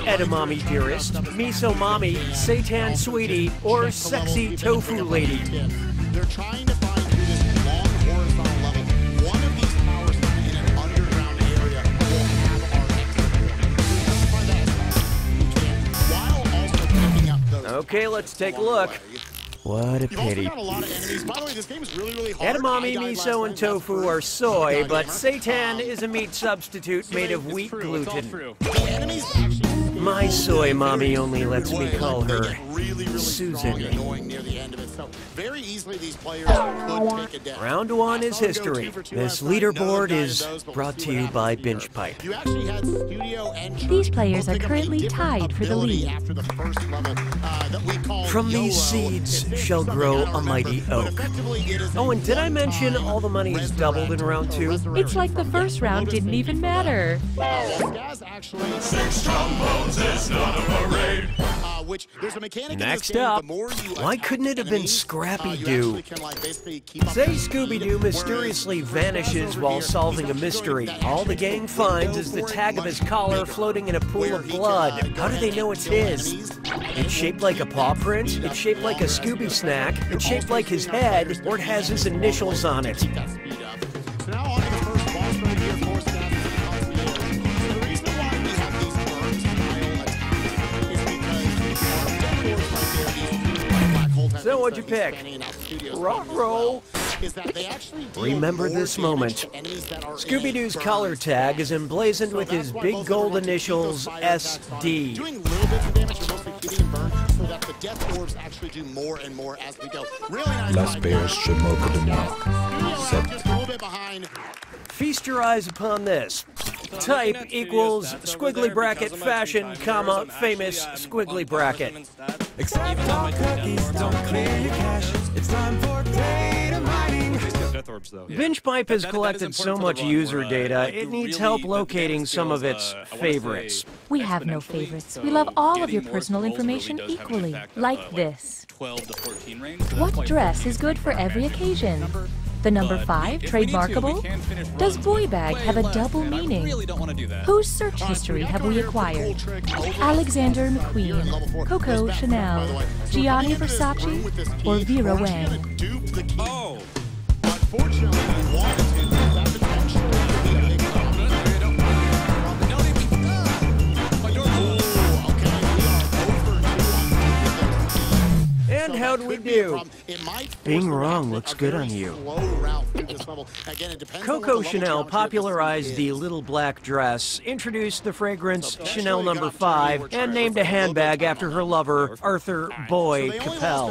edamame dearest, miso mommy, seitan sweetie, or sexy tofu lady. They're trying to find through this long horizontal level. One of these powers in an underground area will have our exit. While also picking up those. Okay, let's take a look. What a pity. Got a lot of enemies. By the way, this game is really hard. Edamame, miso, and tofu are soy, but seitan is a meat substitute made of wheat gluten. My soy mommy only lets me call her Susan. Very easily these players could take it down. Round one is history. This leaderboard is brought to you by Binge Pipe. These players are currently tied for the lead. From these seeds shall grow a mighty oak. Oh, and did I mention all the money is doubled in round two? It's like the first round didn't even matter. 6 trombones is not a parade. Next up, why couldn't it have been Scrappy-Doo? Say Scooby-Doo mysteriously vanishes while solving a mystery. All the gang finds is the tag of his collar floating in a pool of blood. How do they know it's his? It's shaped like a paw print, it's shaped like a Scooby snack, it's shaped like his head, or it has his initials on it. So what'd you pick? Rock roll. Remember this moment. Scooby-Doo's collar tag is emblazoned with his big gold initials SD. Las Bears Jamoke de Mark. Feast your eyes upon this. Type equals squiggly bracket fashion, comma, famous squiggly bracket. Except all cookies don't clear your cache. It's time for data mining. Binge Pipe has collected so much user data, it needs help locating some of its favorites. We have no favorites. We love all of your personal information equally. Like this. What dress is good for every occasion? The number 5, trademarkable? Does boy bag have a double meaning? Whose search history have we acquired? Alexander McQueen, Coco Chanel, Gianni Versace, or Vera Wang? Oh. Unfortunately, we wanted to, that potentially could be a big And how'd we do? Being wrong looks good on you. Coco Chanel popularized the little black dress, introduced the fragrance Chanel No. 5, and named a handbag after her lover, Arthur Boy Capel.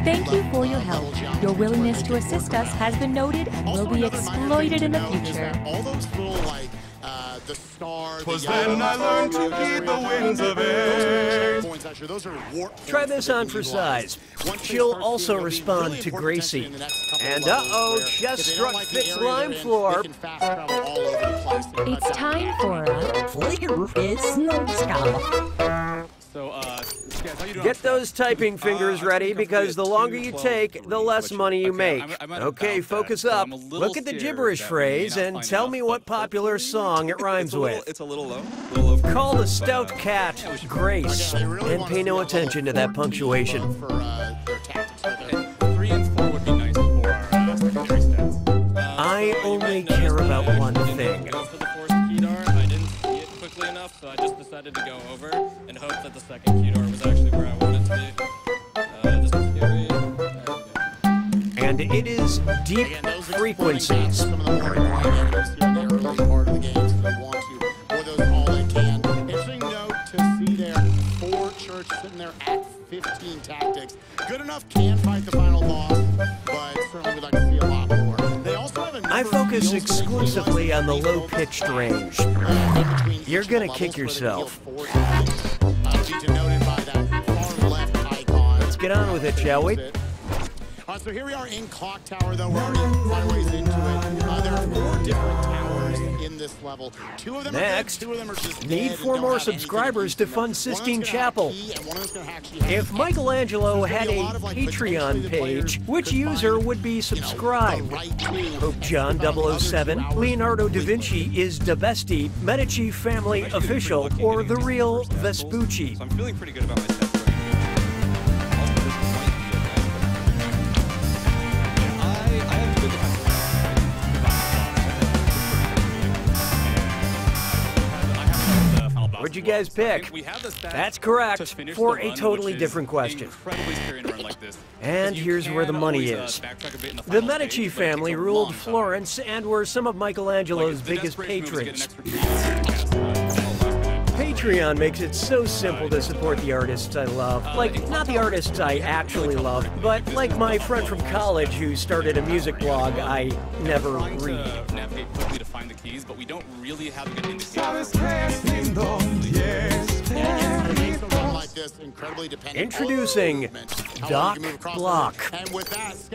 Thank you for your help. Your willingness to assist us has been noted and will be exploited in the future. All those little, like, the star. Was then I learned to heed the winds of air. Try this on for size. She'll also respond to Gracie. And uh-oh, just struck Fitz Lime Floor. It's time for a Flavor is no scholar. Get those typing fingers ready, because the longer you take, the less money you make. Okay, focus up. Look at the gibberish phrase and tell me what popular song it rhymes with. It's a little low. Call the stout cat Grace, and pay no attention to that punctuation. 3 and 4 would be nice for our secondary stats. I only care about one thing. Go for the forced Kedar. I didn't see it quickly enough, so I just decided to go over and hope that the second Kedar was actually where I wanted to be. This is scary. And it is deep frequencies. Some of the more enemies here in the early part of the game, so you want to pour those all they can. Interesting note to see there, 4 Church sitting there at 15 tactics. Good enough, can fight the final boss, but certainly we'd like to see a lot more. They also have a I focus exclusively on the low-pitched range. You're gonna kick yourself. Let's get on with it, shall we? So here we are in Clock Tower, though. We're already 5 ways into it. There are 4 different towers in this level. 2 of them Next, are good, 2 of them are just need dead 4 and more don't have subscribers to anything fund against them. Sistine One of them's gonna Chapel. hack key, and one of them's gonna hack she has If Michelangelo had a Patreon page, which user would be subscribed? Pope John 007, Leonardo da Vinci is Da Besti, Medici Family Official, or the real Vespucci? So I'm feeling pretty good about my test right here. I have good What'd you guys pick? That's correct, for a totally different question. And here's where the money is. The Medici family ruled Florence and were some of Michelangelo's biggest patrons. Patreon makes it so simple to support the artists I love. Like, not the artists I actually love, but like my friend from college who started a music blog I never read. Navigate quickly to find the keys, but we don't really have a good indicator. Introducing Doc Block.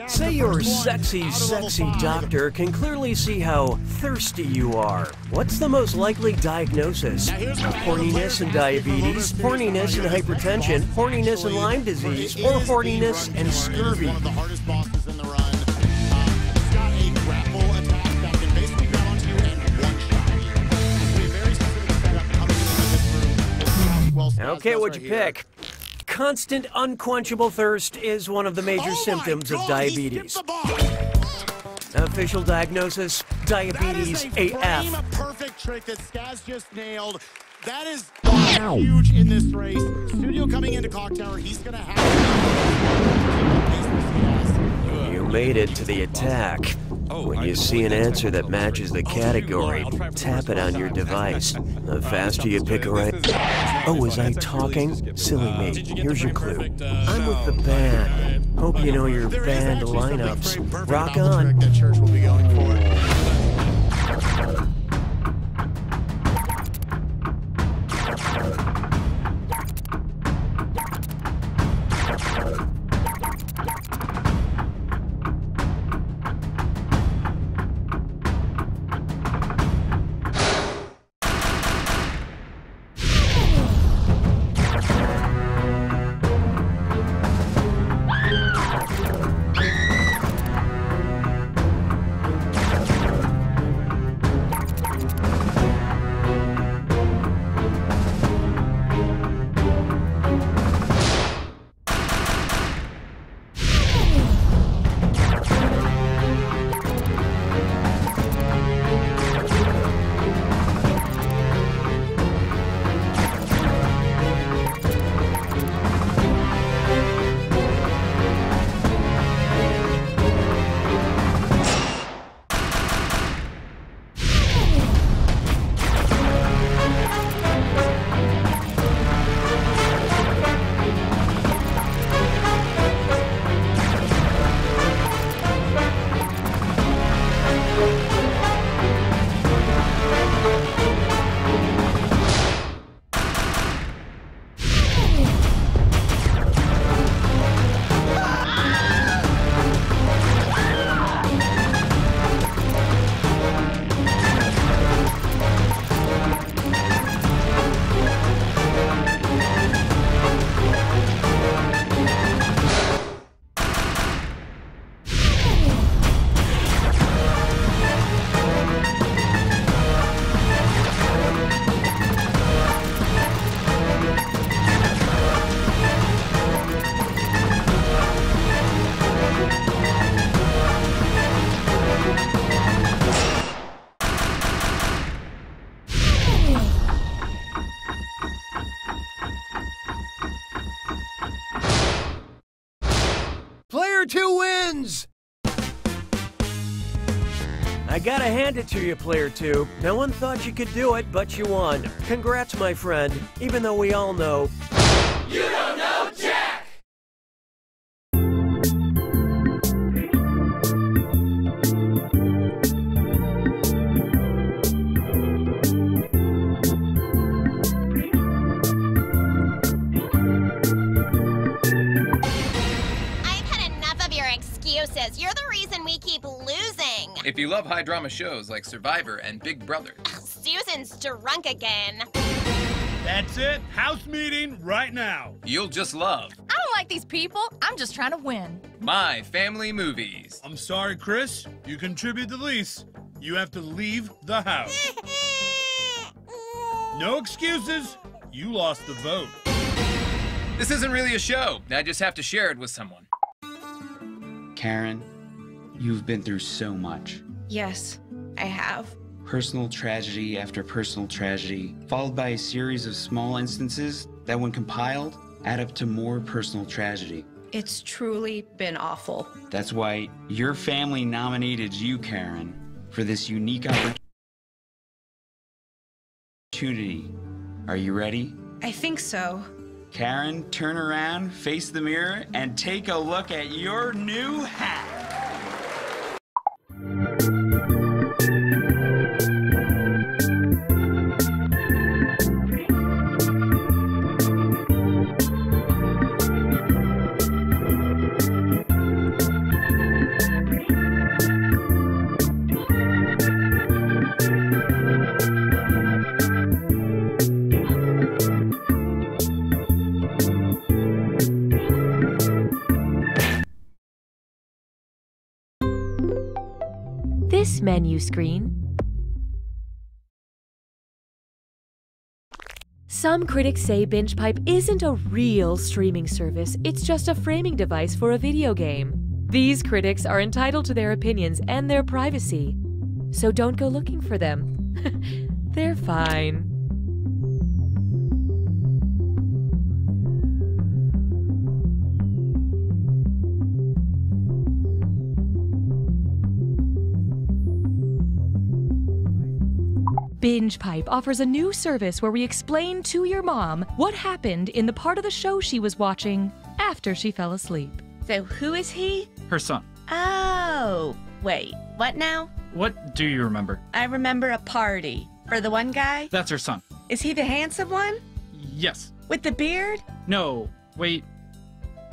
Say your sexy, sexy doctor can clearly see how thirsty you are. What's the most likely diagnosis? Horniness and diabetes, horniness and hypertension, horniness and Lyme disease, or horniness and scurvy? One of the hardest bosses in the run. He's got a grapple attack that can basically grab onto you and one-shot you. It's a very specific setup coming into this room. Okay, what'd you pick? Constant unquenchable thirst is one of the major symptoms of diabetes. Official diagnosis, diabetes AF. Perfect trick that Skaz just nailed. That is huge in this race. Studio coming into Clock Tower, he's going to have... You made it to the attack. When you see an answer that matches the category, tap it on your device. The faster you pick a right... Oh, was I talking? Silly me. Here's your clue. I'm with the band. Hope you know your band lineups. Rock on. That church will be going for. Player 2 wins! I gotta hand it to you, Player 2. No one thought you could do it, but you won. Congrats, my friend, even though we all know... You don't know Jack! You're the reason we keep losing. If you love high drama shows like Survivor and Big Brother, Oh, Jason's drunk again. That's it. House meeting right now. You'll just love. I don't like these people. I'm just trying to win. My Family Movies. I'm sorry, Chris. You contribute the least. You have to leave the house. No excuses. You lost the vote. This isn't really a show. I just have to share it with someone. Karen, you've been through so much. Yes, I have. Personal tragedy after personal tragedy, followed by a series of small instances that, when compiled, add up to more personal tragedy. It's truly been awful. That's why your family nominated you, Karen, for this unique opportunity. Are you ready? I think so. Karen, turn around, face the mirror, and take a look at your new hat. This menu screen. Some critics say BingePipe isn't a real streaming service, it's just a framing device for a video game. These critics are entitled to their opinions and their privacy, so don't go looking for them. They're fine. BingePipe offers a new service where we explain to your mom what happened in the part of the show she was watching after she fell asleep. So who is he? Her son. Oh, wait, what now? What do you remember? I remember a party. For the one guy? That's her son. Is he the handsome one? Yes. With the beard? No, wait,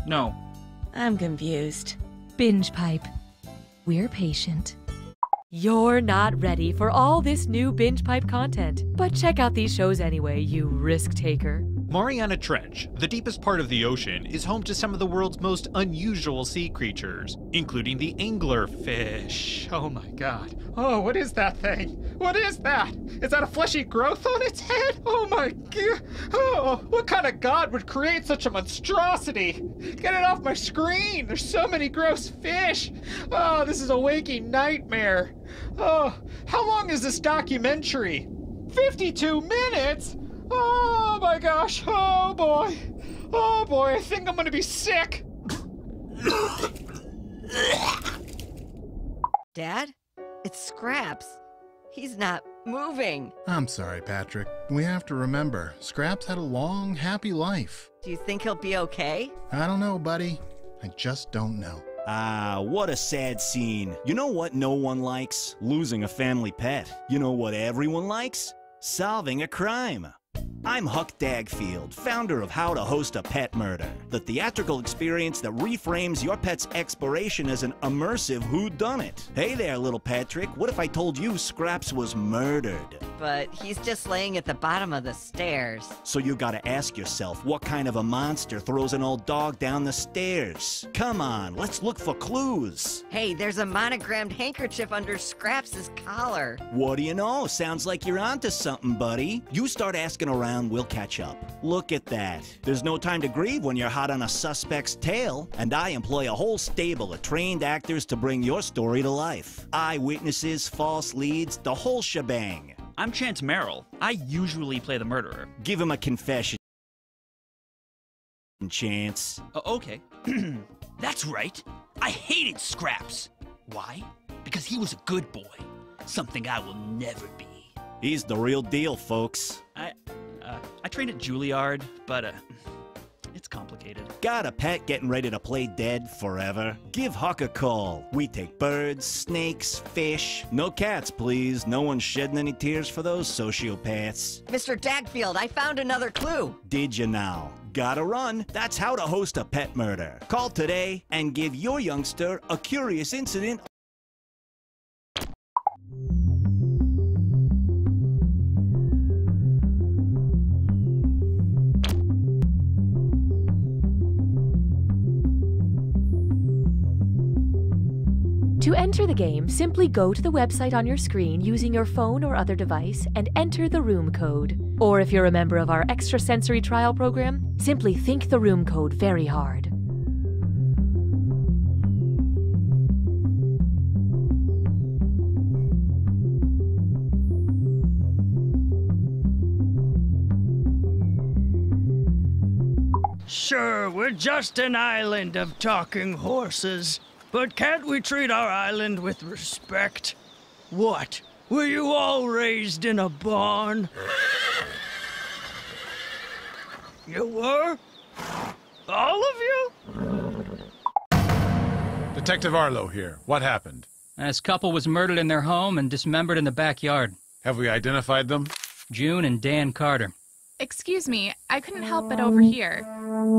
no. I'm confused. BingePipe. We're patient. You're not ready for all this new BingePipe content, but check out these shows anyway, you risk taker. Mariana Trench, the deepest part of the ocean, is home to some of the world's most unusual sea creatures, including the anglerfish. Oh my god. Oh, what is that thing? What is that? Is that a fleshy growth on its head? Oh my god. Oh, what kind of god would create such a monstrosity? Get it off my screen. There's so many gross fish. Oh, this is a waking nightmare. Oh, how long is this documentary? 52 minutes? Oh my gosh, oh boy, I think I'm gonna be sick. Dad, it's Scraps. He's not moving. I'm sorry, Patrick. We have to remember, Scraps had a long, happy life. Do you think he'll be okay? I don't know, buddy. I just don't know. Ah, what a sad scene. You know what no one likes? Losing a family pet. You know what everyone likes? Solving a crime. I'm Huck Dagfield, founder of How to Host a Pet Murder, the theatrical experience that reframes your pet's exploration as an immersive whodunit. Hey there, little Patrick. What if I told you Scraps was murdered? But he's just laying at the bottom of the stairs. So you gotta ask yourself, what kind of a monster throws an old dog down the stairs? Come on, let's look for clues. Hey, there's a monogrammed handkerchief under Scraps' collar. What do you know? Sounds like you're onto something, buddy. You start asking around, we'll catch up. Look at that. There's no time to grieve when you're hot on a suspect's tail, and I employ a whole stable of trained actors to bring your story to life. Eyewitnesses, false leads, the whole shebang. I'm Chance Merrill. I usually play the murderer. Give him a confession, Chance. Okay. That's right. I hated Scraps. Why? Because he was a good boy. Something I will never be. He's the real deal, folks. I trained at Juilliard, but it's complicated. Got a pet getting ready to play dead forever? Give Huck a call. We take birds, snakes, fish. No cats, please. No one's shedding any tears for those sociopaths. Mr. Dagfield, I found another clue. Did you now? Gotta run. That's how to host a pet murder. Call today and give your youngster a curious incident. To enter the game, simply go to the website on your screen using your phone or other device and enter the room code. Or if you're a member of our extrasensory trial program, simply think the room code very hard. Sure, we're just an island of talking horses, but can't we treat our island with respect? What? Were you all raised in a barn? You were? All of you? Detective Arlo here. What happened? This couple was murdered in their home and dismembered in the backyard. Have we identified them? June and Dan Carter. Excuse me, I couldn't help but overhear.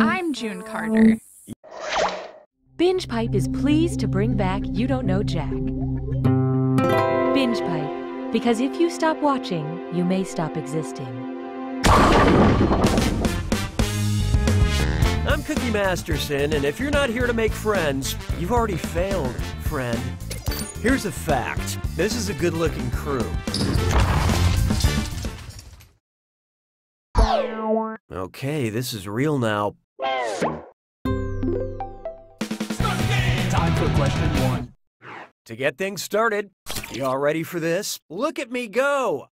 I'm June Carter. Binge Pipe is pleased to bring back You Don't Know Jack. Binge Pipe, because if you stop watching, you may stop existing. I'm Cookie Masterson, and if you're not here to make friends, you've already failed, friend. Here's a fact. This is a good-looking crew. Okay, this is real now. Time for question 1. To get things started, you all ready for this? Look at me go!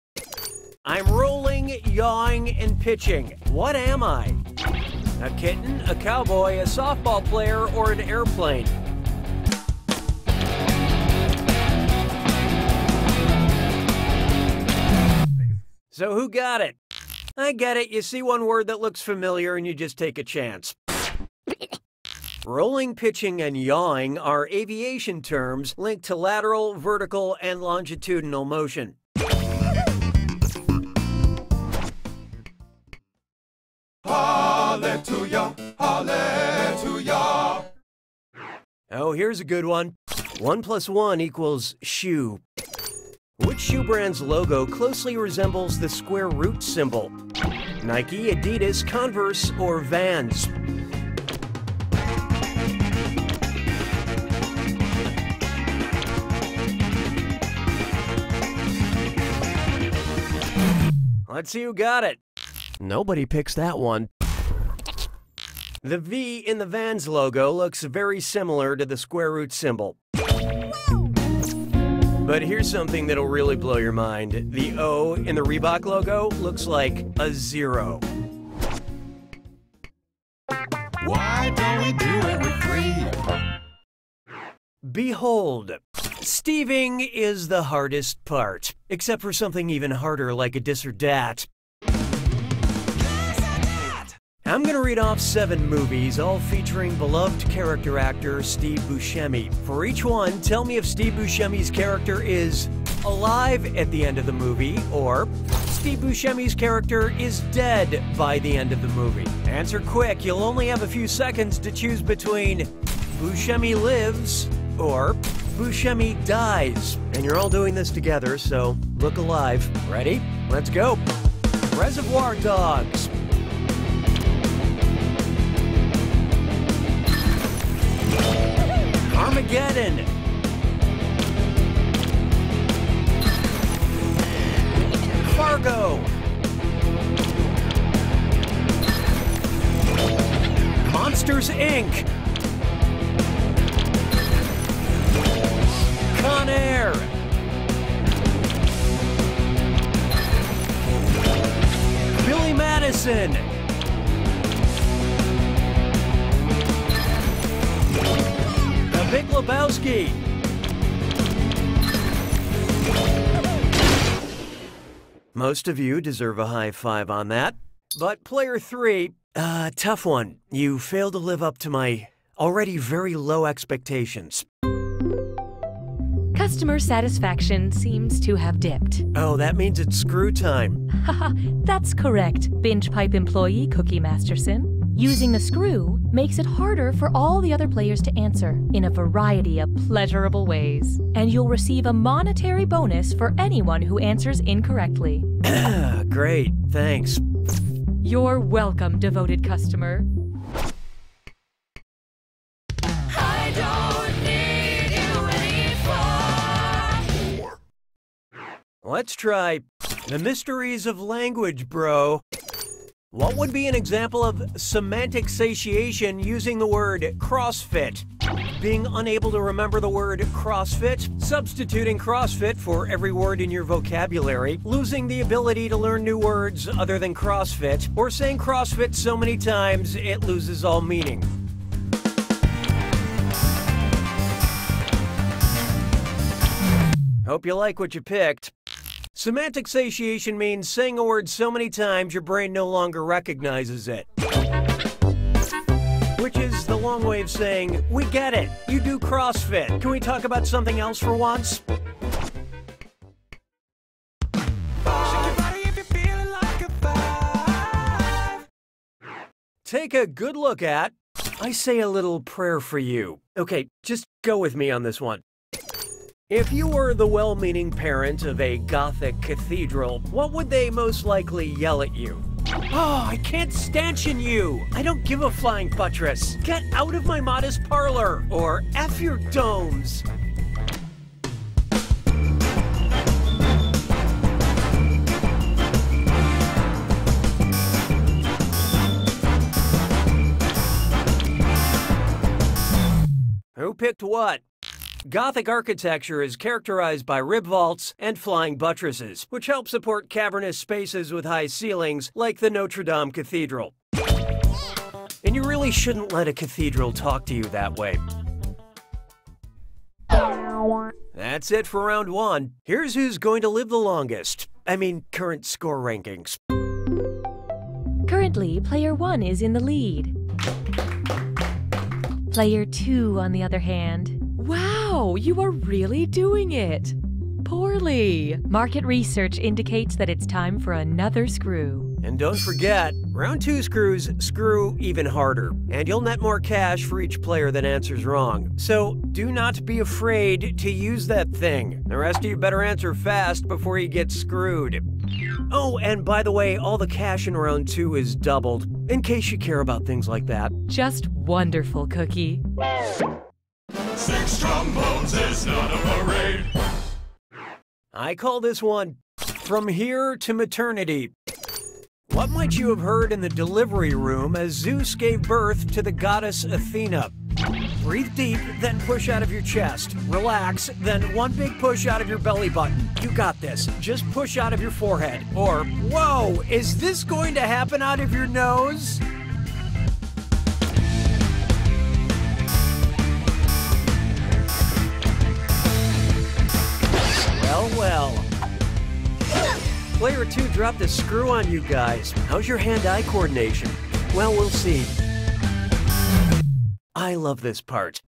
I'm rolling, yawing, and pitching. What am I? A kitten, a cowboy, a softball player, or an airplane? So who got it? I get it. You see one word that looks familiar and you just take a chance. Rolling, pitching, and yawing are aviation terms linked to lateral, vertical, and longitudinal motion. Hallelujah, hallelujah. Oh, here's a good one. 1 + 1 equals shoe. Which shoe brand's logo closely resembles the square root symbol? Nike, Adidas, Converse, or Vans? Let's see who got it. Nobody picks that one. The V in the Vans logo looks very similar to the square root symbol. But here's something that'll really blow your mind. The O in the Reebok logo looks like a 0. Why don't we do it with 3? Behold, Steving is the hardest part, except for something even harder like a dis or dat. I'm gonna read off 7 movies, all featuring beloved character actor Steve Buscemi. For each one, tell me if Steve Buscemi's character is alive at the end of the movie, or Steve Buscemi's character is dead by the end of the movie. Answer quick, you'll only have a few seconds to choose between Buscemi lives or Buscemi dies. And you're all doing this together, so look alive. Ready? Let's go. Reservoir Dogs. Armageddon. Fargo. Monsters, Inc. Con Air. Billy Madison. The Big Lebowski. Most of you deserve a high five on that. But player 3, tough one. You failed to live up to my already very low expectations. Customer satisfaction seems to have dipped. Oh, that means it's screw time. Haha, that's correct, Binge Pipe employee Cookie Masterson. Using the screw makes it harder for all the other players to answer in a variety of pleasurable ways. And you'll receive a monetary bonus for anyone who answers incorrectly. Great, thanks. You're welcome, devoted customer. I don't need you Let's try the mysteries of language, bro. What would be an example of semantic satiation using the word CrossFit? Being unable to remember the word CrossFit, substituting CrossFit for every word in your vocabulary, losing the ability to learn new words other than CrossFit, or saying CrossFit so many times it loses all meaning. Hope you like what you picked. Semantic satiation means saying a word so many times your brain no longer recognizes it. Which is the long way of saying, we get it, you do CrossFit. Can we talk about something else for once? Take a good look at, I say a little prayer for you. Okay, just go with me on this one. If you were the well-meaning parent of a Gothic cathedral, what would they most likely yell at you? Oh, I can't stanchion you! I don't give a flying buttress! Get out of my modest parlor! Or F your domes! Who picked what? Gothic architecture is characterized by rib vaults and flying buttresses, which help support cavernous spaces with high ceilings, like the Notre Dame Cathedral. And you really shouldn't let a cathedral talk to you that way. That's it for round one. Here's who's going to live the longest. I mean, current score rankings. Currently, player 1 is in the lead. Player 2, on the other hand. Wow, you are really doing it. Poorly. Market research indicates that it's time for another screw. And don't forget, round 2 screws screw even harder, and you'll net more cash for each player that answers wrong. So do not be afraid to use that thing. The rest of you better answer fast before you get screwed. Oh, and by the way, all the cash in round 2 is doubled, in case you care about things like that. Just wonderful, Cookie. 6 trombones is not a parade. I call this one From Here to Maternity. What might you have heard in the delivery room as Zeus gave birth to the goddess Athena? Breathe deep, then push out of your chest. Relax, then one big push out of your belly button. You got this. Just push out of your forehead. Or, whoa, is this going to happen out of your nose? Well. Player 2 dropped a screw on you guys. How's your hand-eye coordination? Well, we'll see. I love this part.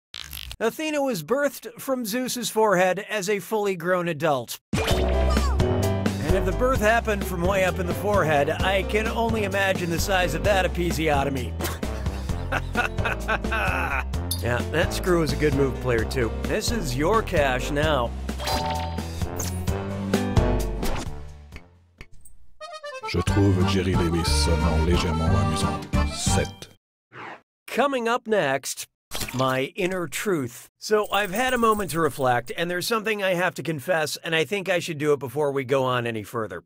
Athena was birthed from Zeus's forehead as a fully grown adult. And if the birth happened from way up in the forehead, I can only imagine the size of that episiotomy. Yeah, that screw is a good move, player 2. This is your cash now. Je trouve Jerry Lewis sonnant légèrement amusant. 7. Coming up next, my inner truth. So I've had a moment to reflect, and there's something I have to confess, and I think I should do it before we go on any further.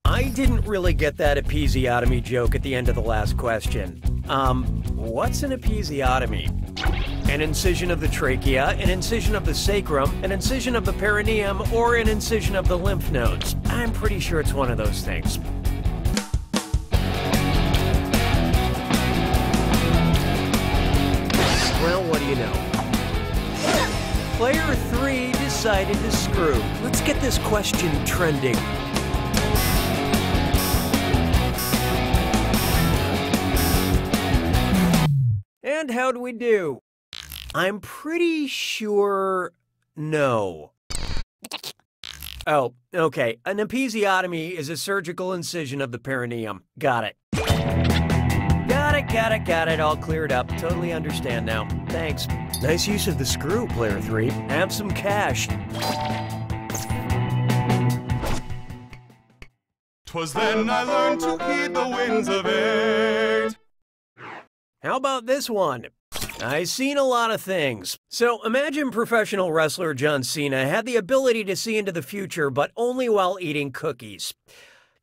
I didn't really get that episiotomy joke at the end of the last question. What's an episiotomy? An incision of the trachea, an incision of the sacrum, an incision of the perineum, or an incision of the lymph nodes. I'm pretty sure it's one of those things. Well, what do you know? Player 3 decided to screw. Let's get this question trending. And how do we do? I'm pretty sure no. Oh, okay. An episiotomy is a surgical incision of the perineum. Got it. Got it. All cleared up. Totally understand now. Thanks. Nice use of the screw, player 3. Have some cash. 'Twas then I learned to heed the winds of 8. How about this one? I've seen a lot of things. So imagine professional wrestler John Cena had the ability to see into the future, but only while eating cookies.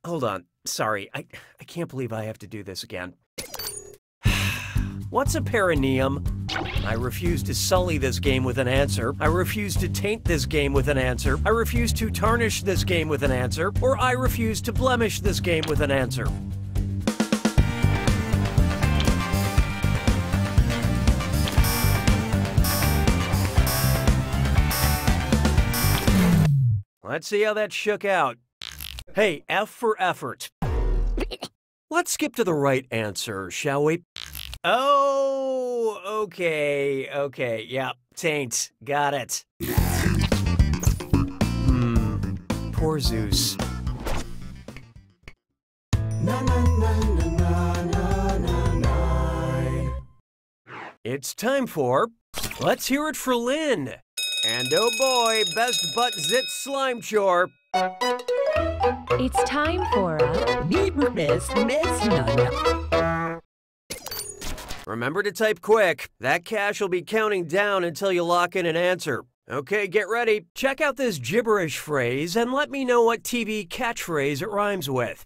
Hold on. Sorry, I can't believe I have to do this again. What's a perineum? I refuse to sully this game with an answer. I refuse to taint this game with an answer. I refuse to tarnish this game with an answer. Or I refuse to blemish this game with an answer. Let's see how that shook out. Hey, F for effort. Let's skip to the right answer, shall we? Oh, okay, yeah, taint, got it. Poor Zeus. It's time for Let's Hear It for Lynn. And oh boy, best butt zit slime chore. It's time for Remember to type quick. That cash will be counting down until you lock in an answer. Okay, get ready. Check out this gibberish phrase and let me know what TV catchphrase it rhymes with.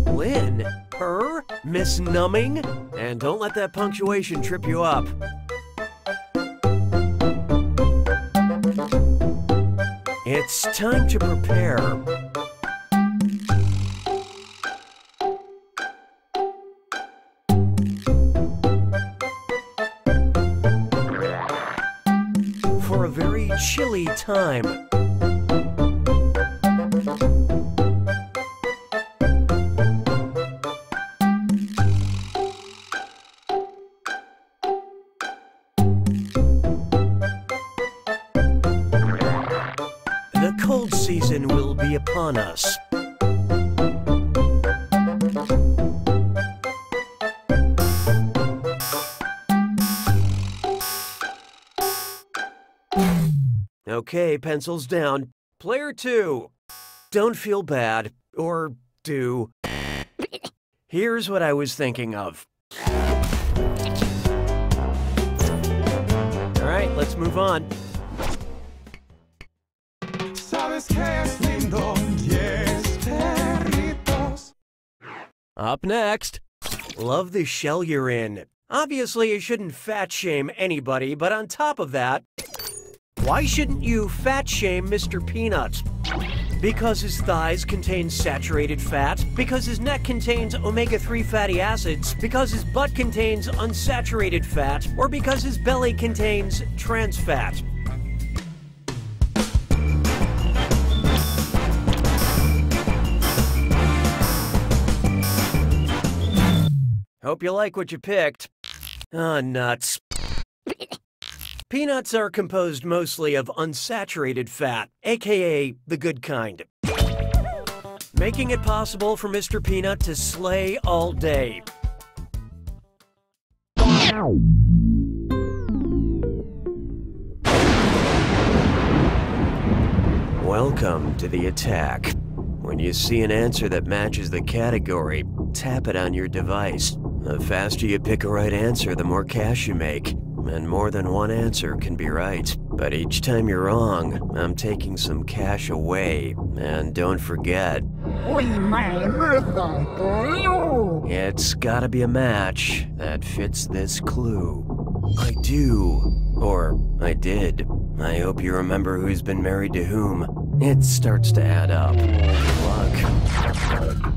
Lynn, her, Miss Numbing, and don't let that punctuation trip you up. It's time to prepare. For a very chilly time. The cold season will be upon us. Okay, pencils down. Player 2. Don't feel bad. Or do. Here's what I was thinking of. Alright, let's move on. Up next. Love the shell you're in. Obviously, you shouldn't fat shame anybody, but on top of that, why shouldn't you fat shame Mr. Peanut? Because his thighs contain saturated fat, because his neck contains omega-3 fatty acids, because his butt contains unsaturated fat, or because his belly contains trans fat. Hope you like what you picked. Ah, nuts. Peanuts are composed mostly of unsaturated fat, aka the good kind. Making it possible for Mr. Peanut to slay all day. Welcome to the attack. When you see an answer that matches the category, tap it on your device. The faster you pick a right answer, the more cash you make. And more than one answer can be right. But each time you're wrong, I'm taking some cash away. And don't forget, it's gotta be a match that fits this clue. I do. Or I did. I hope you remember who's been married to whom. It starts to add up. Good luck.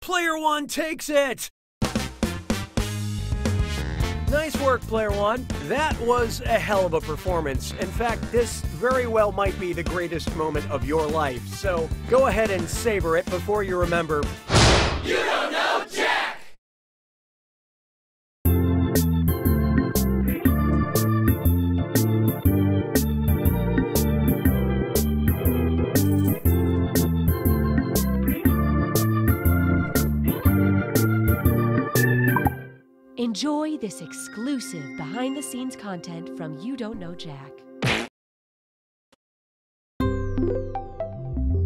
Player one takes it! Nice work, Player one. That was a hell of a performance. In fact, this very well might be the greatest moment of your life. So go ahead and savor it before you remember. You don't know Jack! Enjoy this exclusive behind-the-scenes content from You Don't Know Jack.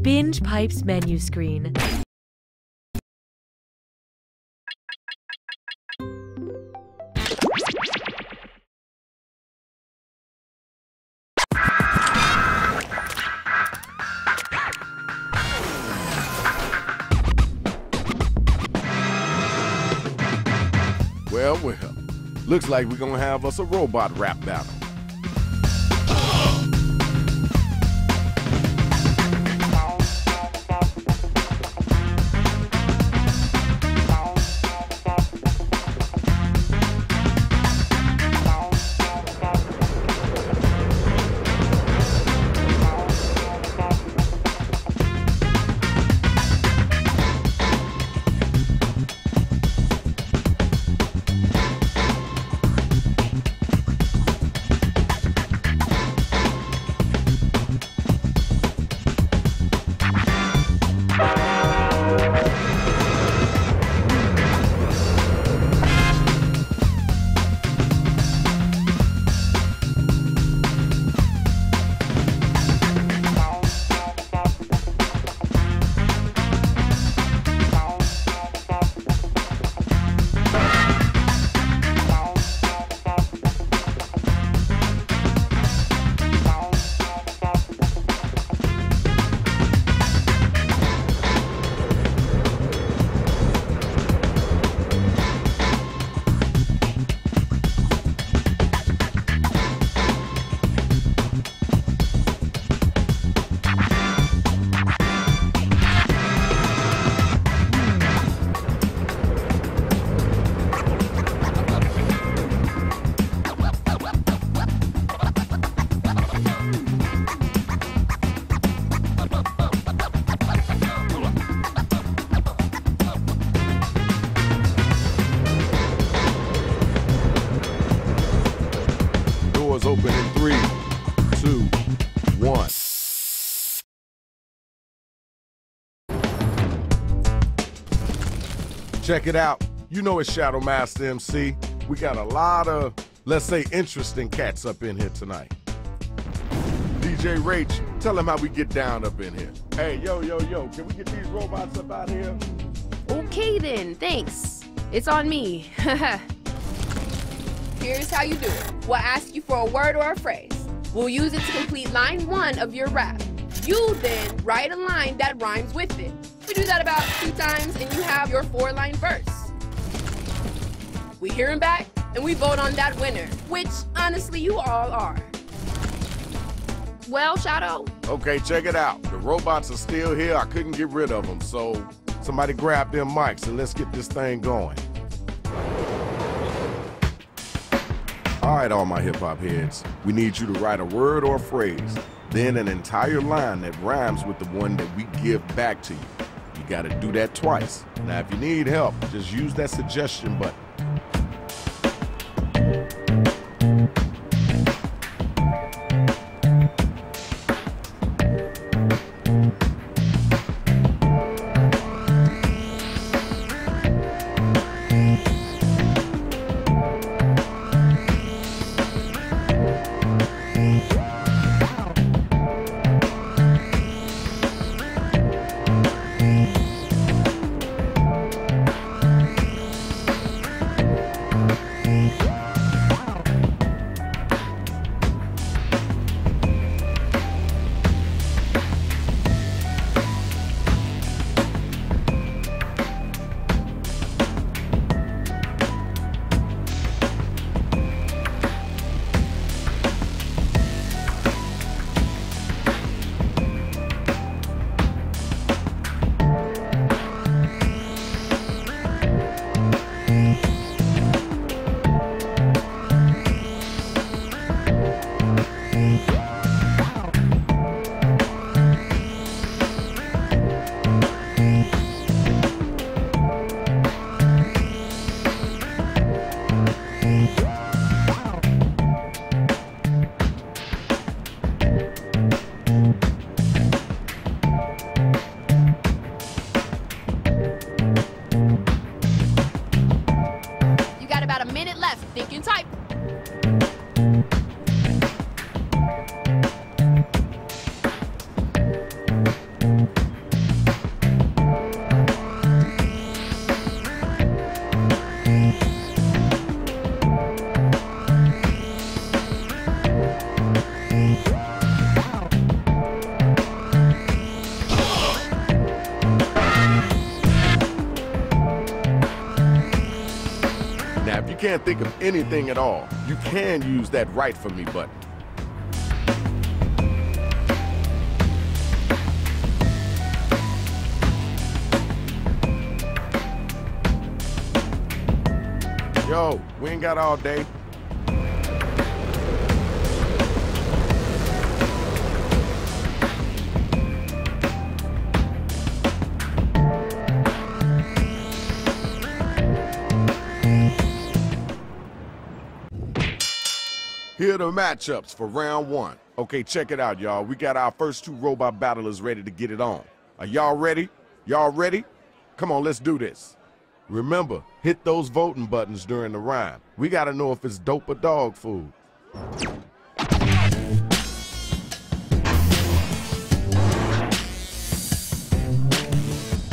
Binge Pipes menu screen. Well, looks like we're gonna have us a robot rap battle. Open in 3, 2, 1. Check it out. You know it's Shadow Master MC. We got a lot of, let's say, interesting cats up in here tonight. DJ Rach, tell them how we get down up in here. Hey, yo, can we get these robots up out here? Okay then, thanks. It's on me. Here's how you do it. We'll ask you for a word or a phrase. We'll use it to complete line 1 of your rap. You then write a line that rhymes with it. We do that about 2 times and you have your 4-line verse. We hear him back and we vote on that winner, which honestly you all are. Well, Shadow? Okay, check it out. The robots are still here. I couldn't get rid of them, so somebody grab them mics and let's get this thing going. All right, all my hip-hop heads, we need you to write a word or a phrase, then an entire line that rhymes with the one that we give back to you. You gotta do that twice. Now, if you need help, just use that suggestion button. can't think of anything at all, you can use that Write For Me button. Yo, we ain't got all day. Here are the matchups for round 1. Okay, check it out, y'all. We got our first 2 robot battlers ready to get it on. Are y'all ready? Y'all ready? Come on, let's do this. Remember, hit those voting buttons during the rhyme. We gotta know if it's dope or dog food.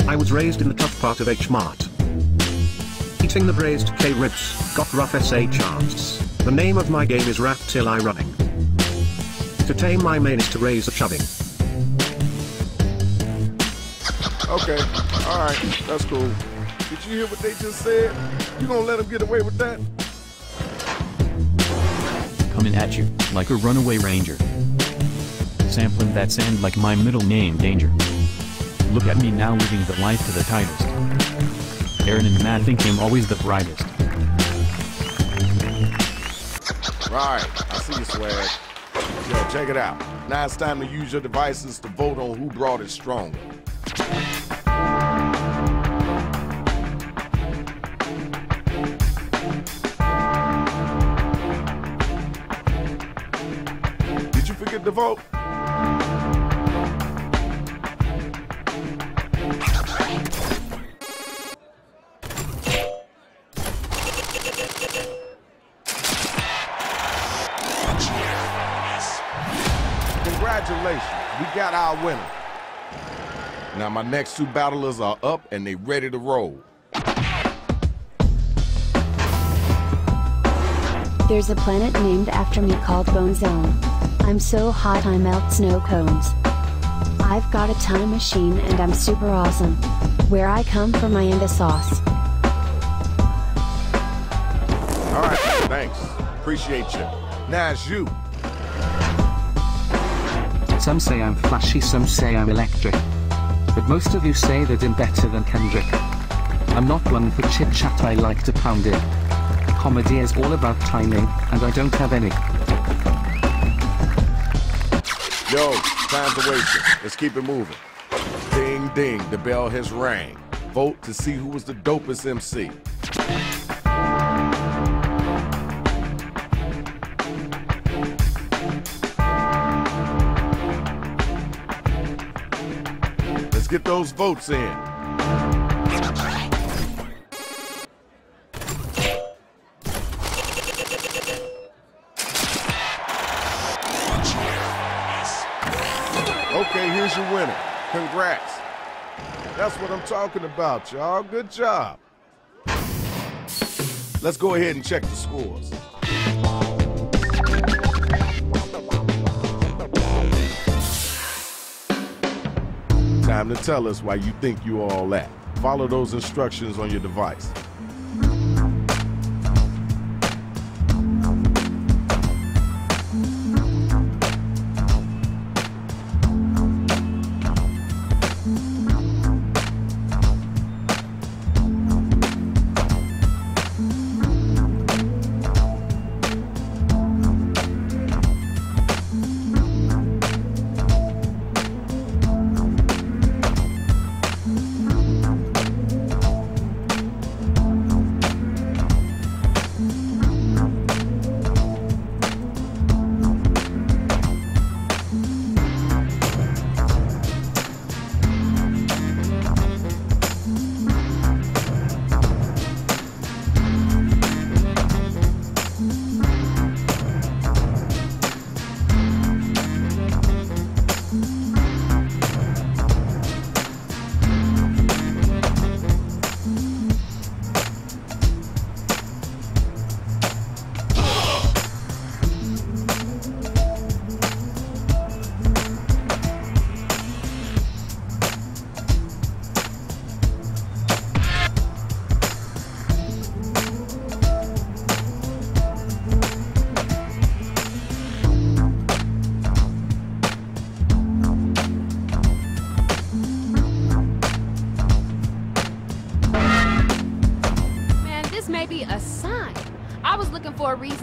I was raised in the tough part of H-Mart. Eating the braised K-ribs, got rough SA chants. The name of my game is Rap Till I Running. To tame my mane is to raise a chubbing. Okay, alright, that's cool. Did you hear what they just said? You gonna let them get away with that? Coming at you, like a runaway ranger. Sampling that sound like my middle name, Danger. Look at me now living the life to the tightest. Aaron and Matt think I'm always the brightest. Right, I see you, Swag. Yo, check it out. Now it's time to use your devices to vote on who brought it stronger. Did you forget to vote? Congratulations, we got our winner. Now my next 2 battlers are up and they ready to roll. There's a planet named after me called Bone Zone. I'm so hot I melt snow cones. I've got a time machine and I'm super awesome. Where I come from I am the sauce. Alright, thanks. Appreciate you. Now it's you. Some say I'm flashy, some say I'm electric. But most of you say that I'm better than Kendrick. I'm not one for chit-chat, I like to pound it. Comedy is all about timing, and I don't have any. Yo, time's a wasting. Let's keep it moving. Ding, ding, the bell has rang. Vote to see who was the dopest MC. Let's get those votes in. Okay, here's your winner. Congrats. That's what I'm talking about, y'all. Good job. Let's go ahead and check the scores. Time to tell us why you think you are all that. Follow those instructions on your device.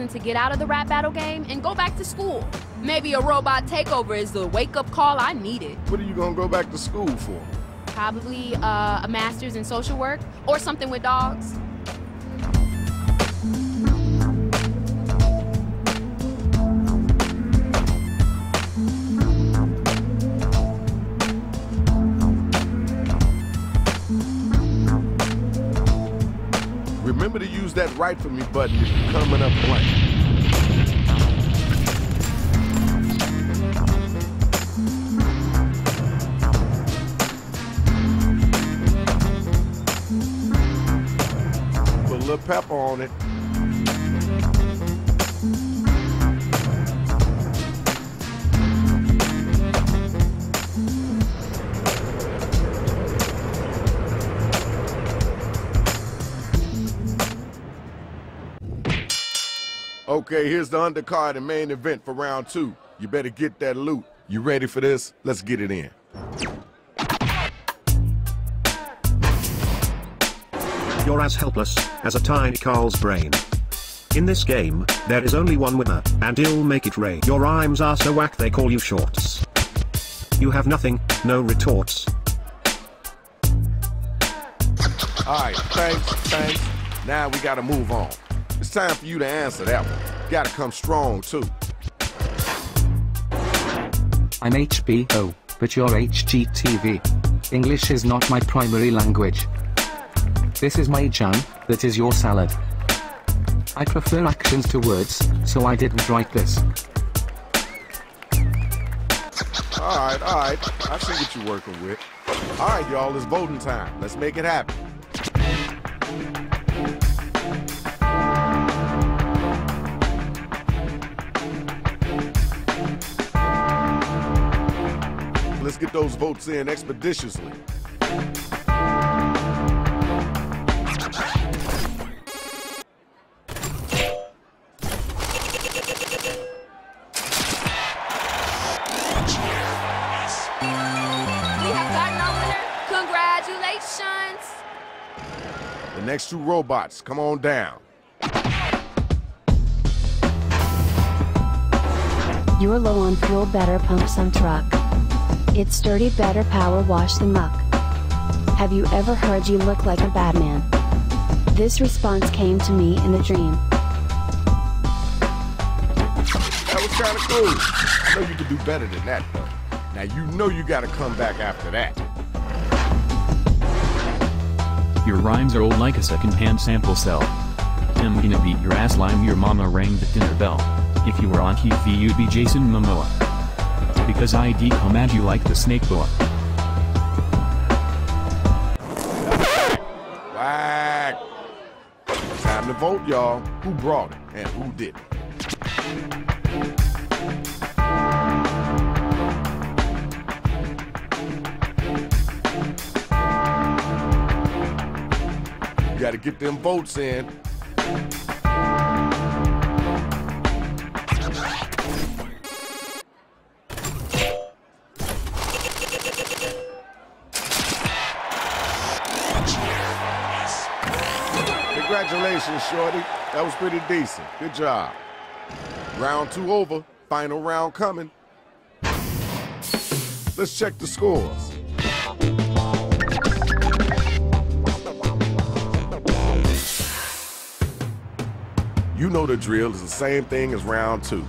reason to get out of the rap battle game and go back to school. Maybe a robot takeover is the wake-up call I needed. What are you gonna go back to school for? Probably a master's in social work or something with dogs. Remember to use that "Write for me" button if you're coming up blank. Put a little pepper on it. Okay, here's the undercard and main event for round 2. You better get that loot. You ready for this? Let's get it in. You're as helpless as a tiny Carl's brain. In this game, there is only one winner, and he'll make it rain. Your rhymes are so whack they call you shorts. You have nothing, no retorts. Alright, thanks. Now we gotta move on. It's time for you to answer that one. Gotta come strong, too. I'm HBO, but you're HGTV. English is not my primary language. This is my jam, that is your salad. I prefer actions to words, so I didn't write this. Alright. I see what you're working with. Alright, y'all, it's voting time. Let's make it happen. Let's get those votes in expeditiously. Congratulations! The next 2 robots, come on down. You're low on fuel, better pump some truck. It's dirty, better power wash the muck. Have you ever heard you look like a bad man? This response came to me in a dream. That was kind of cool. I know you could do better than that, though. Now you know you gotta come back after that. Your rhymes are old like a second-hand sample cell. I'm gonna beat your ass, lime your mama, rang the dinner bell. If you were on TV you'd be Jason Momoa. Because I'd come at you like the snake boa. Whack! Time to vote, y'all. Who brought it and who didn't? You gotta get them votes in. Congratulations, Shorty. That was pretty decent. Good job. Round 2 over. Final round coming. Let's check the scores. You know the drill. It's the same thing as round 2.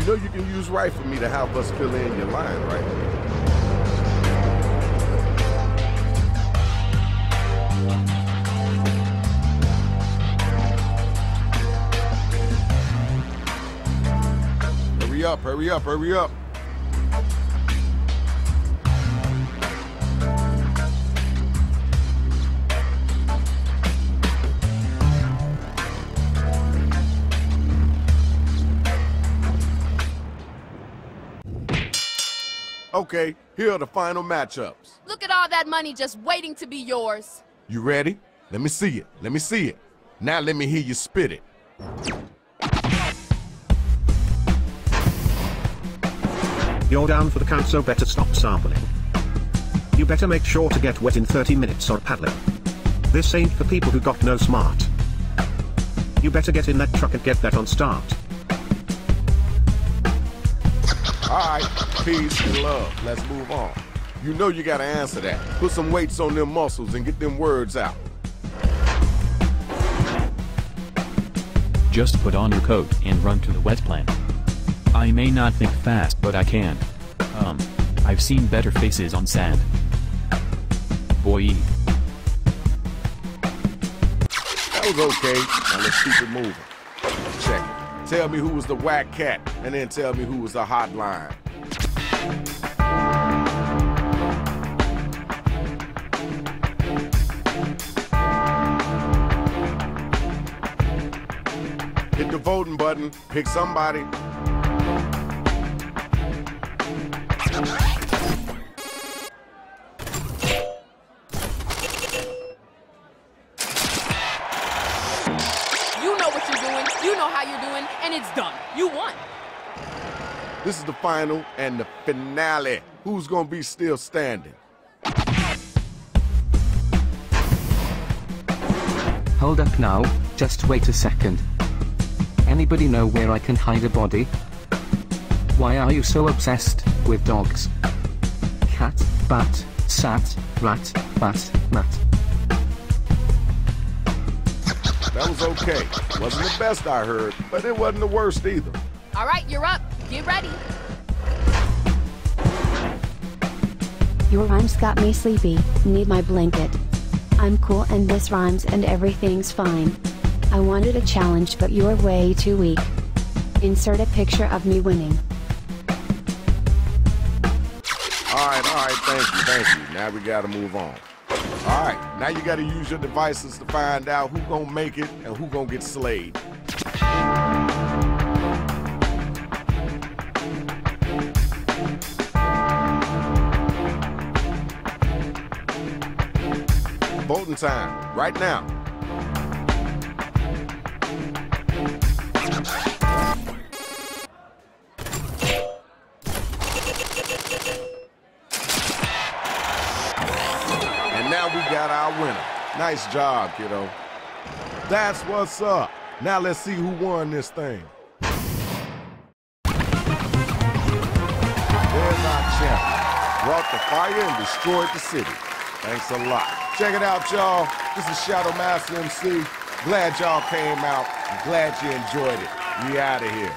You know you can use right for me to help us fill in your line, right? Hurry up, hurry up, hurry up. Okay, here are the final matchups. Look at all that money just waiting to be yours. You ready? Let me see it. Let me see it. Now let me hear you spit it. You're down for the count, so better stop sampling. You better make sure to get wet in 30 minutes or paddling. This ain't for people who got no smart. You better get in that truck and get that on start. Alright, peace and love. Let's move on. You know you gotta answer that. Put some weights on them muscles and get them words out. Just put on your coat and run to the wet plant. I may not think fast, but I can. I've seen better faces on sand. Boy. That was okay. Now let's keep it moving. Check it. Tell me who was the whack cat, and then tell me who was the hotline. Hit the voting button, pick somebody. And it's done. You won. This is the final and the finale. Who's gonna be still standing? Hold up now, just wait a second. Anybody know where I can hide a body? Why are you so obsessed with dogs? Cat, bat, sat, rat, bat, mat. That was okay. Wasn't the best I heard, but it wasn't the worst either. All right, you're up. Get ready. Your rhymes got me sleepy, need my blanket. I'm cool and this rhymes and everything's fine. I wanted a challenge but you're way too weak. Insert a picture of me winning. Alright, thank you. Now we gotta move on. Alright, now you gotta use your devices to find out who gonna make it and who gonna get slayed. Voting time, right now. Now we got our winner. Nice job, kiddo. That's what's up. Now let's see who won this thing. There's our champion. Brought the fire and destroyed the city. Thanks a lot. Check it out, y'all. This is Shadow Master MC. Glad y'all came out. I'm glad you enjoyed it. We out of here.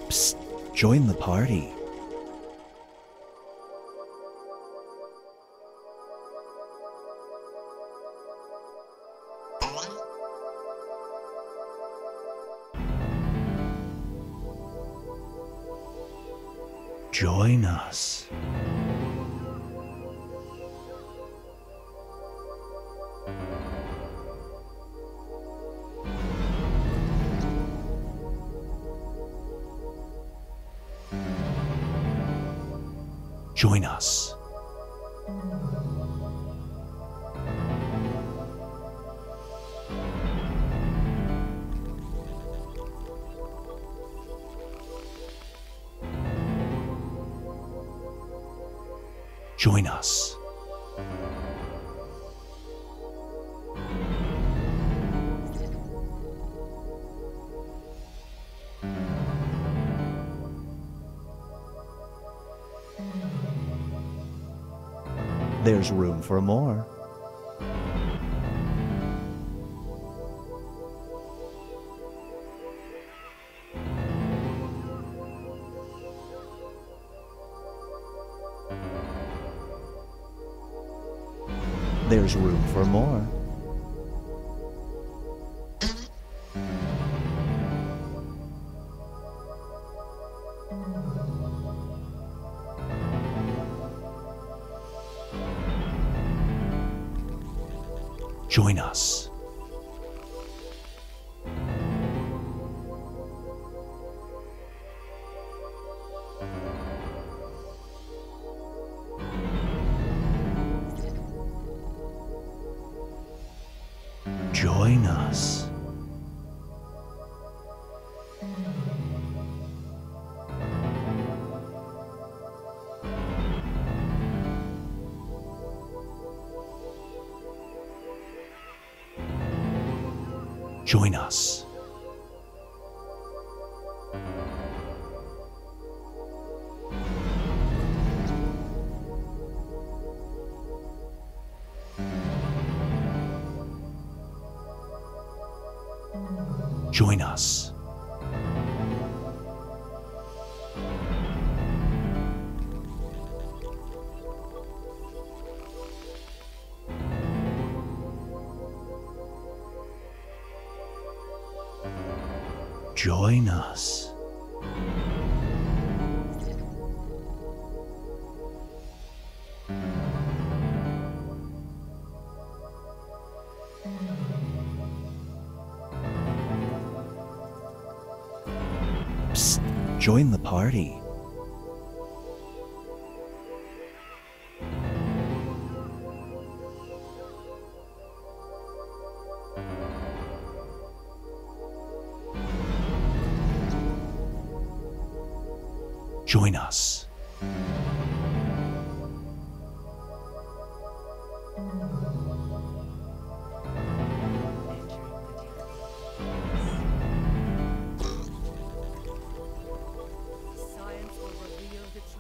Psst, join the party. Join us. Join us. Join us. There's room for more. There's room for more. Join us. Join us. Join us. Join us. Join us. Psst, join the party. Join us.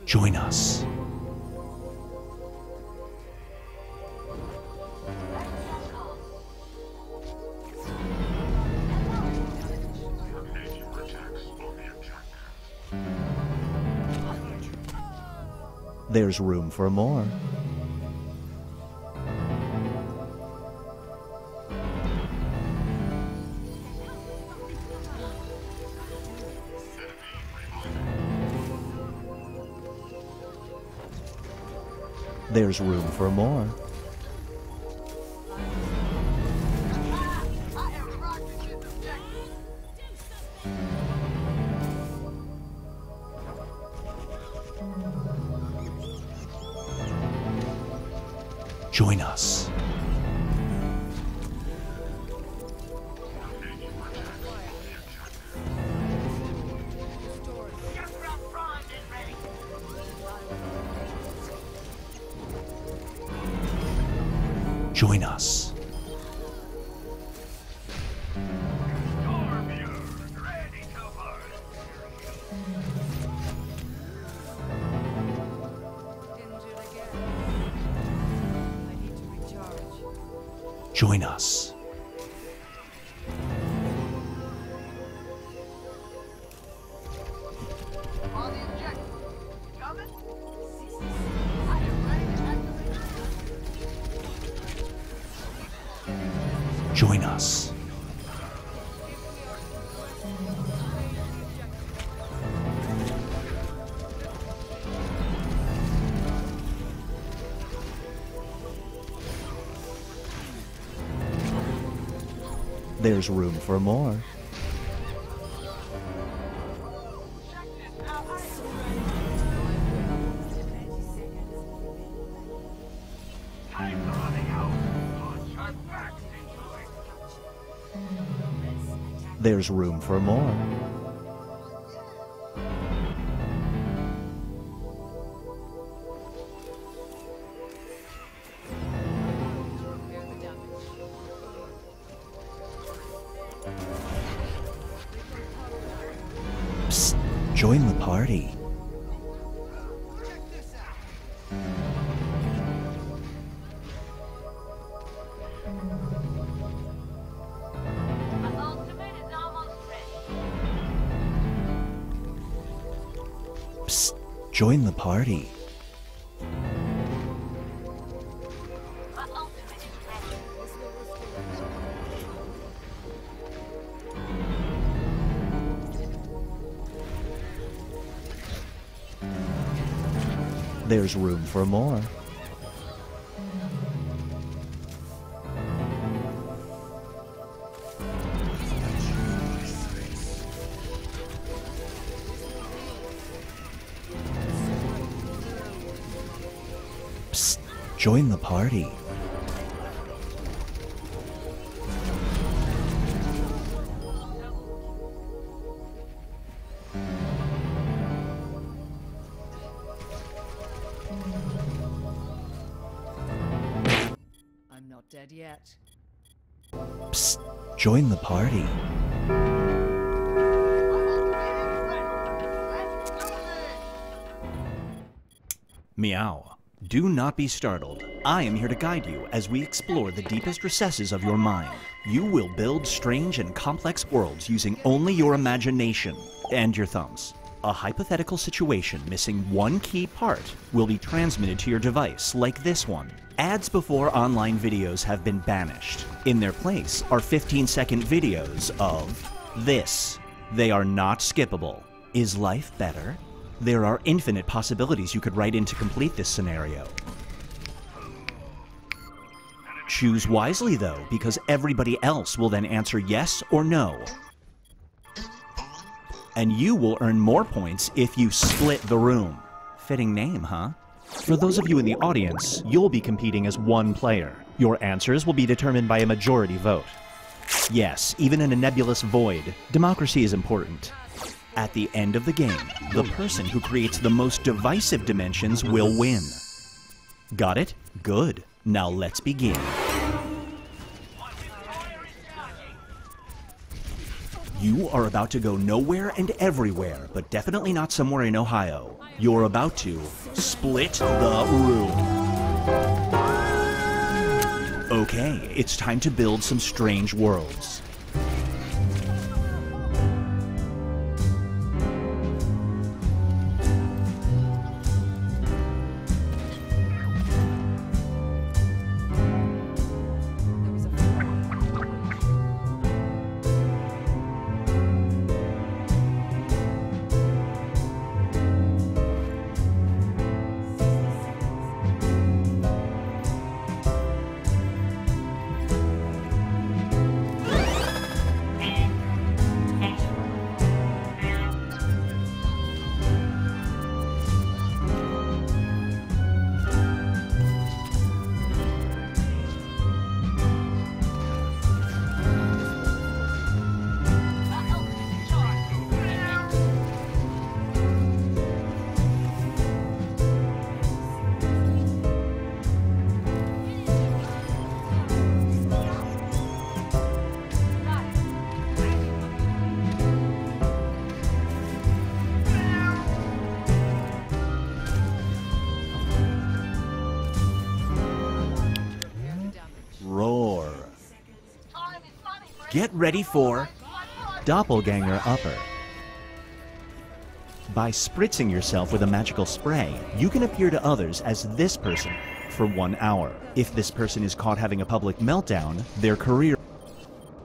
Join us. There's room for more. There's room for more. Join us. Join us. Join us. Join us. There's room for more. There's room for more. Psst, join the party. Psst, join the party. There's room for more. Psst, join the party. I'm not dead yet. Psst, join the party. Meow. Do not be startled. I am here to guide you as we explore the deepest recesses of your mind. You will build strange and complex worlds using only your imagination and your thumbs. A hypothetical situation missing one key part will be transmitted to your device, like this one. Ads before online videos have been banished. In their place are 15-second videos of this. They are not skippable. Is life better? There are infinite possibilities you could write in to complete this scenario. Choose wisely though, because everybody else will then answer yes or no. And you will earn more points if you split the room. Fitting name, huh? For those of you in the audience, you'll be competing as one player. Your answers will be determined by a majority vote. Yes, even in a nebulous void, democracy is important. At the end of the game, the person who creates the most divisive dimensions will win. Got it? Good. Now let's begin. You are about to go nowhere and everywhere, but definitely not somewhere in Ohio. You're about to split the room. Okay, it's time to build some strange worlds. Roar. Get ready for Doppelganger Upper. By spritzing yourself with a magical spray, you can appear to others as this person for 1 hour. If this person is caught having a public meltdown, their career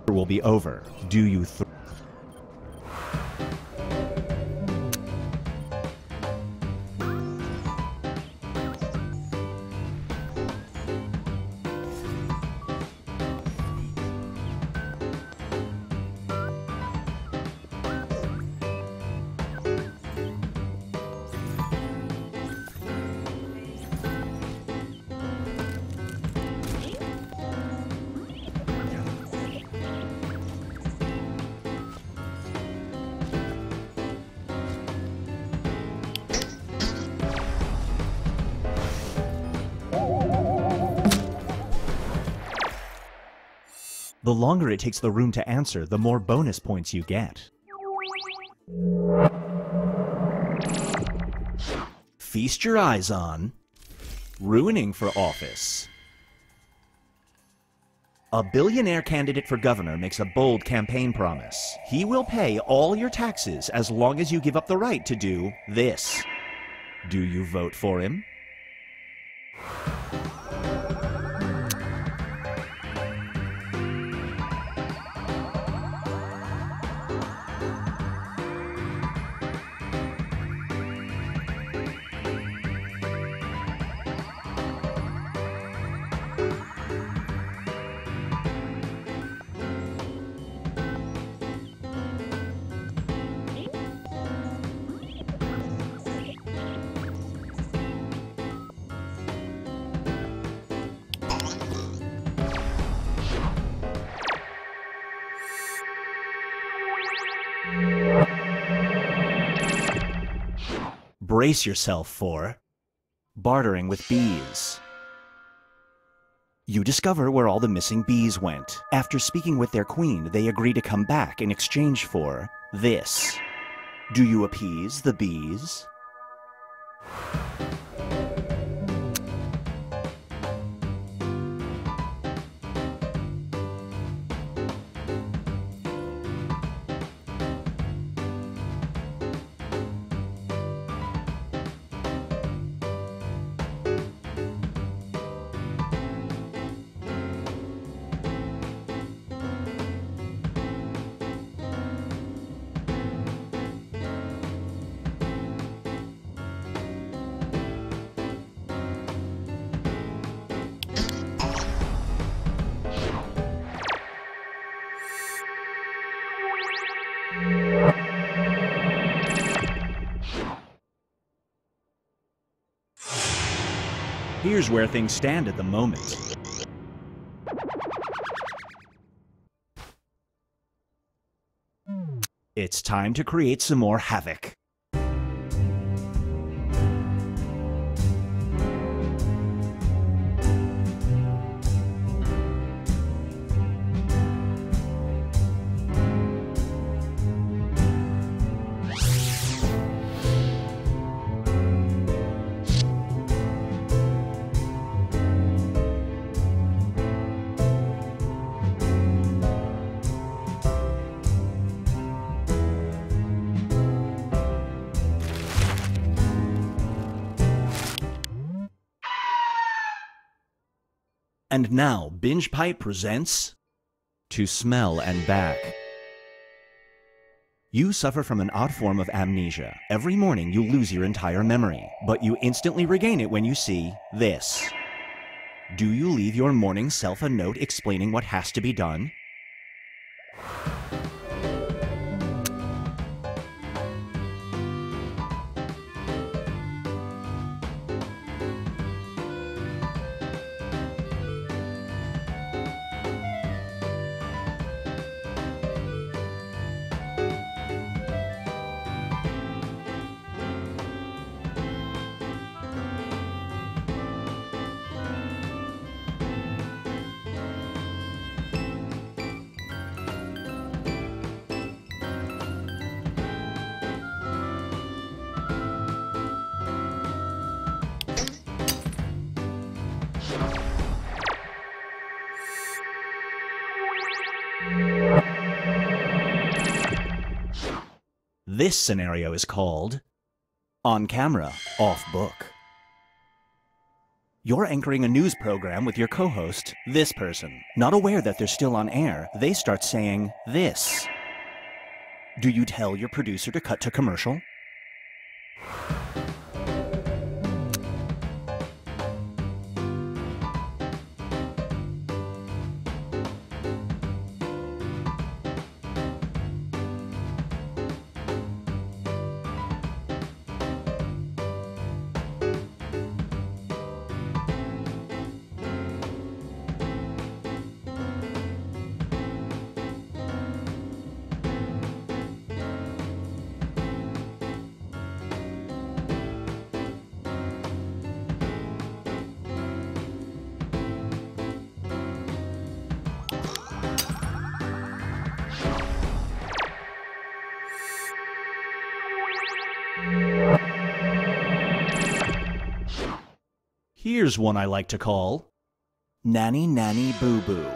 will be over. Do you The longer it takes the rune to answer, the more bonus points you get. Feast your eyes on ruining for office. A billionaire candidate for governor makes a bold campaign promise. He will pay all your taxes as long as you give up the right to do this. Do you vote for him? Brace yourself for bartering with bees. You discover where all the missing bees went. After speaking with their queen, they agree to come back in exchange for this. Do you appease the bees? Here's where things stand at the moment. It's time to create some more havoc. And now, Binge Pipe presents To Smell and Back. You suffer from an odd form of amnesia. Every morning you lose your entire memory, but you instantly regain it when you see this. Do you leave your morning self a note explaining what has to be done? This scenario is called On Camera, Off Book. You're anchoring a news program with your co-host, this person. Not aware that they're still on air, they start saying this. Do you tell your producer to cut to commercial? Here's one I like to call Nanny Nanny Boo Boo.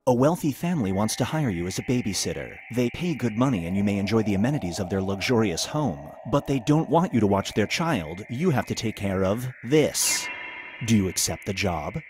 A wealthy family wants to hire you as a babysitter. They pay good money and you may enjoy the amenities of their luxurious home. But they don't want you to watch their child. You have to take care of this. Do you accept the job?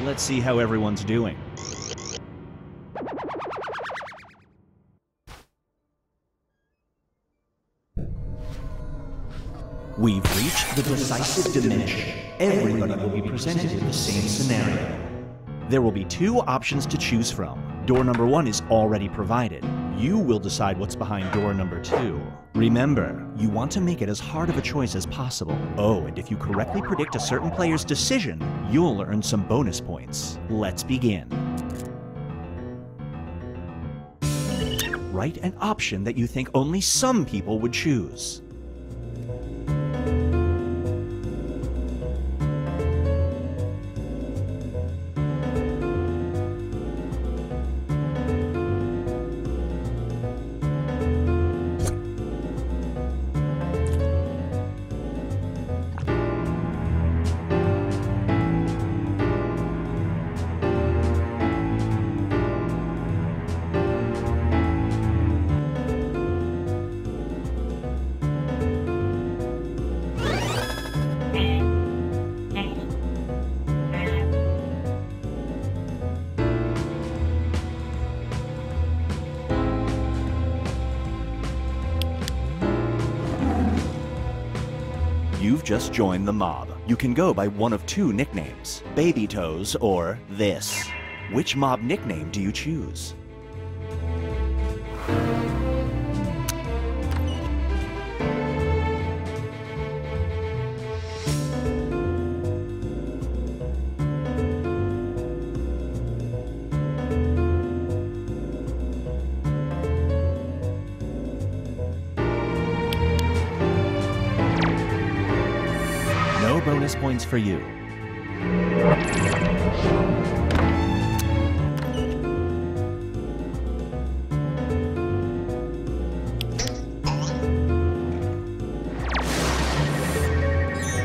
Let's see how everyone's doing. We've reached the decisive dimension. Everybody will be presented with the same scenario. There will be two options to choose from. Door number 1 is already provided. You will decide what's behind door number 2. Remember, you want to make it as hard of a choice as possible. Oh, and if you correctly predict a certain player's decision, you'll earn some bonus points. Let's begin. Write an option that you think only some people would choose. You've just joined the mob. You can go by one of two nicknames, Baby Toes or this. Which mob nickname do you choose? No bonus points for you.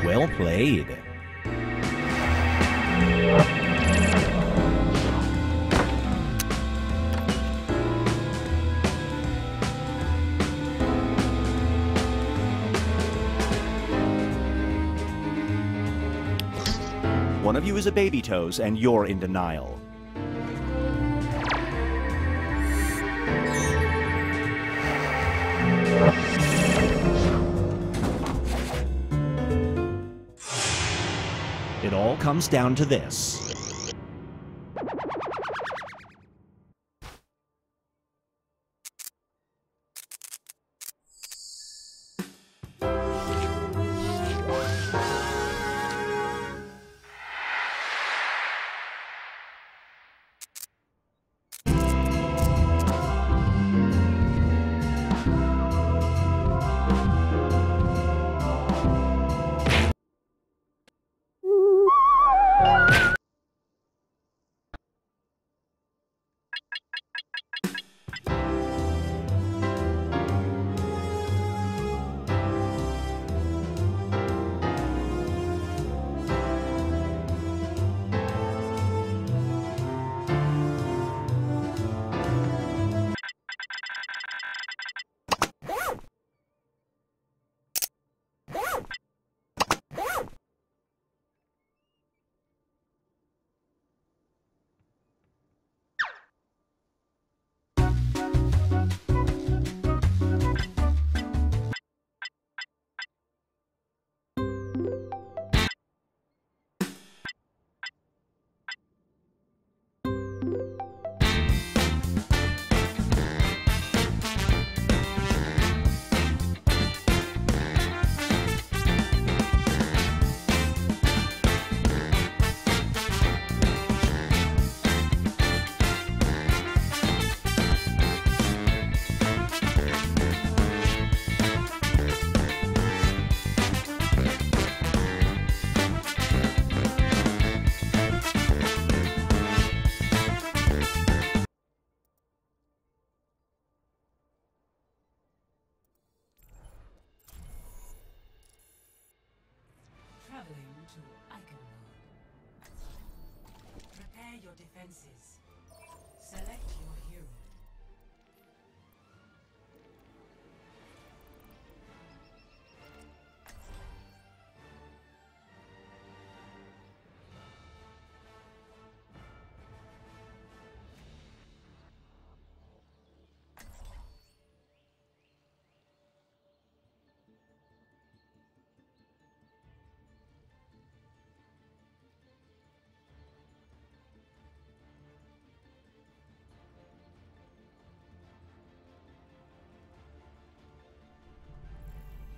Well played. One of you is a Baby Toes, and you're in denial. It all comes down to this. to icon mode. Prepare your defenses. Select your hero.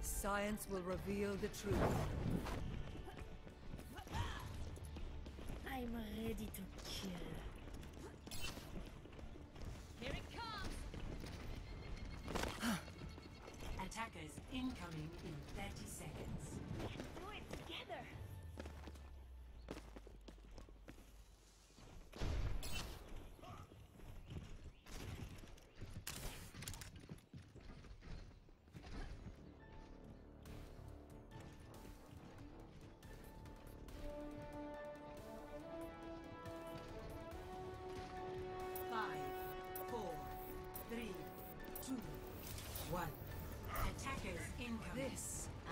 Science will reveal the truth. I'm ready to kill. Here it comes! Attackers incoming in 30 seconds. Let's do it together! Attackers incoming. This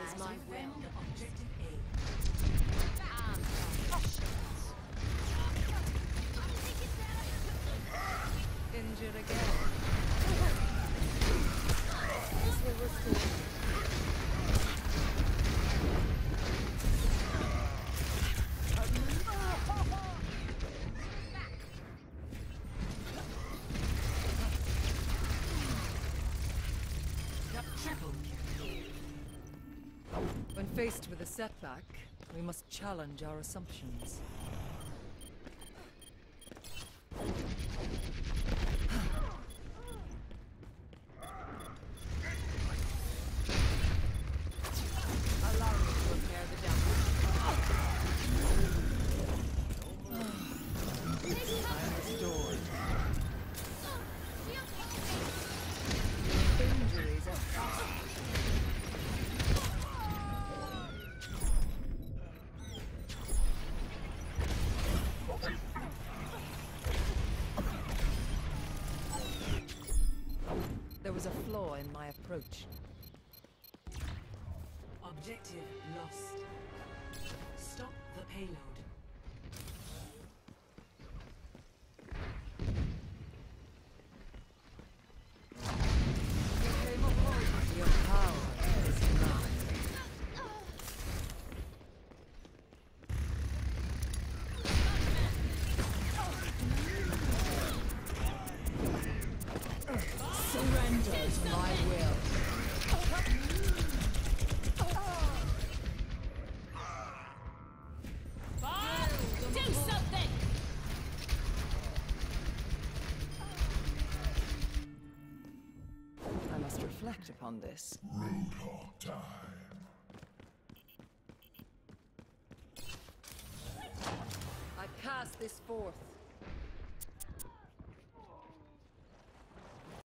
is my will. Objective A. Injured again. This will restore. When faced with a setback, we must challenge our assumptions. Allow me to repair the damage. I am restored. Injuries are fast. There was a flaw in my approach. Objective lost. Stop the payload. Your power is mine. Surrender to my will. Do something! I must reflect upon this. Roadhog time. I cast this forth.